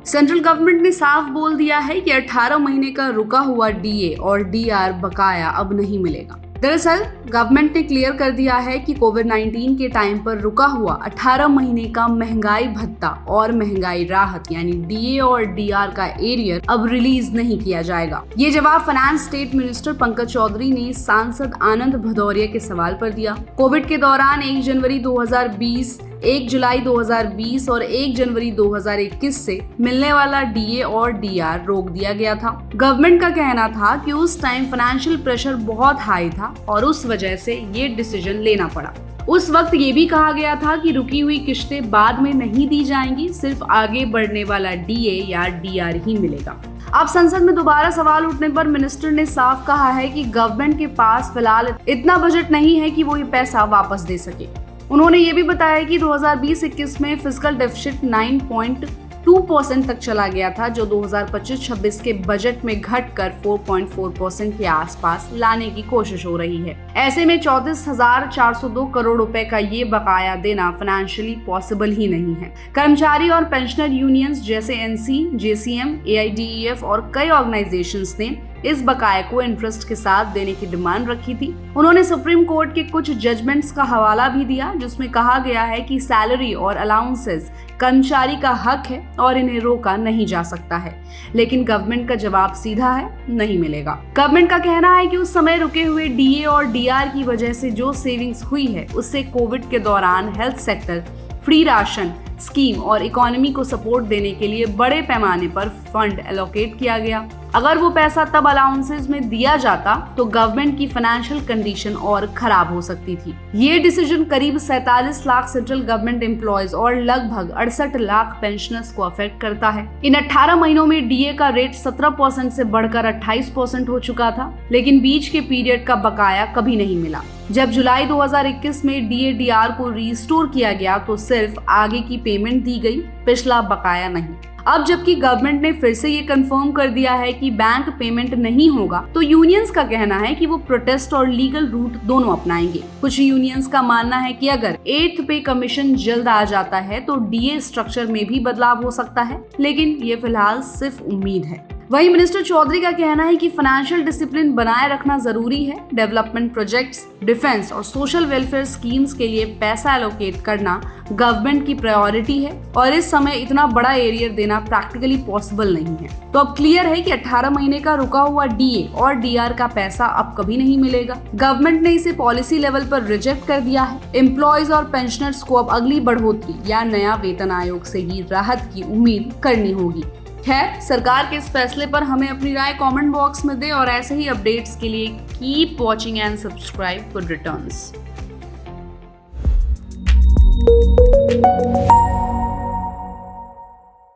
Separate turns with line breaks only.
Central government ने साफ बोल दिया है कि 18 महीने का रुका हुआ डीए और डीआर बकाया अब नहीं मिलेगा। दरअसल गवर्नमेंट ने क्लियर कर दिया है कि कोविड-19 के टाइम पर रुका हुआ 18 महीने का महंगाई भत्ता और महंगाई राहत यानी डीए और डीआर का एरियर अब रिलीज नहीं किया जाएगा। ये जवाब finance state minister Pankaj Chaudhary ने सांसद आनंद भदौरिया के सवाल पर दिया। कोविड के दौरान 1 जनवरी 2020, 1 जुलाई 2020 और 1 जनवरी 2021 से मिलने वाला डीए और डीआर रोक दिया गया था। गवर्नमेंट का कहना था कि उस टाइम फाइनेंशियल प्रेशर बहुत हाई था और उस वजह से ये डिसीजन लेना पड़ा। उस वक्त ये भी कहा गया था कि रुकी हुई किश्तें बाद में नहीं दी जाएंगी, सिर्फ आगे बढ़ने वाला डीए या डीआर ही मिलेगा। अब संसद में दोबारा सवाल उठने पर मिनिस्टर ने साफ कहा है कि गवर्नमेंट के पास फिलहाल इतना बजट नहीं है कि वो ये पैसा वापस दे सके। उन्होंने ये भी बताया कि 2020-21 में फिस्कल डेफिसिट 9.2% तक चला गया था, जो 2025-26 के बजट में घटकर 4.4% के आसपास लाने की कोशिश हो रही है। ऐसे में 34,402 करोड़ रुपए का ये बकाया देना फाइनेंशियली पॉसिबल ही नहीं है। कर्मचारी और पेंशनर यूनियंस जैसे एनसी, जेसीएम, एआईडीईएफ और कई ऑर्गेनाइजेशंस ने इस बकाये को इंटरेस्ट के साथ देने की डिमांड रखी थी। उन्होंने सुप्रीम कोर्ट के कुछ जजमेंट्स का हवाला भी दिया, जिसमें कहा गया है कि सैलरी और अलाउंसेस कर्मचारी का हक है और इन्हें रोका नहीं जा सकता है। लेकिन गवर्नमेंट का जवाब सीधा है, नहीं मिलेगा। गवर्नमेंट का कहना है कि उस समय रुके हुए डीए और डीआर की वजह से जो सेविंग्स हुई है, उससे कोविड के दौरान health sector, free ration scheme और इकोनॉमी को सपोर्ट देने के लिए बड़े पैमाने पर फंड एलोकेट किया गया। अगर वो पैसा तब अलाउंसेस में दिया जाता तो गवर्नमेंट की फाइनेंशियल कंडीशन और खराब हो सकती थी। ये डिसीजन करीब 47 लाख सेंट्रल गवर्नमेंट एम्प्लॉयज और लगभग 68 लाख पेंशनर्स को अफेक्ट करता है। इन 18 महीनों में डीए का रेट 17% से बढ़कर 28% हो चुका था, लेकिन बीच के पीरियड का बकाया कभी नहीं मिला। जब जुलाई 2021 में डीए-डीआर को रिस्टोर किया गया तो सिर्फ आगे की पेमेंट दी गई, पिछला बकाया नहीं। अब जबकि गवर्नमेंट ने फिर से ये कंफर्म कर दिया है कि बैंक पेमेंट नहीं होगा, तो यूनियंस का कहना है कि वो प्रोटेस्ट और लीगल रूट दोनों अपनाएंगे। कुछ यूनियंस का मानना है कि अगर 8th पे कमीशन जल्द आ जाता है तो डीए स्ट्रक्चर में भी बदलाव हो सकता है, लेकिन ये फिलहाल सिर्फ उम्मीद है। वहीं मिनिस्टर चौधरी का कहना है कि फाइनेंशियल डिसिप्लिन बनाए रखना जरूरी है। डेवलपमेंट प्रोजेक्ट्स, डिफेंस और सोशल वेलफेयर स्कीम्स के लिए पैसा एलोकेट करना गवर्नमेंट की प्रायोरिटी है और इस समय इतना बड़ा एरियर देना प्रैक्टिकली पॉसिबल नहीं है। तो अब क्लियर है कि 18 महीने का रुका हुआ डीए और डीआर का पैसा अब कभी नहीं मिलेगा। गवर्नमेंट ने इसे पॉलिसी लेवल पर रिजेक्ट कर दिया है। एम्प्लॉयज और पेंशनर्स को अब अगली बढ़ोतरी या नया वेतन आयोग से ही राहत की उम्मीद करनी होगी। खैर, सरकार के इस फैसले पर हमें अपनी राय कमेंट बॉक्स में दें और ऐसे ही अपडेट्स के लिए keep watching and subscribe for returns.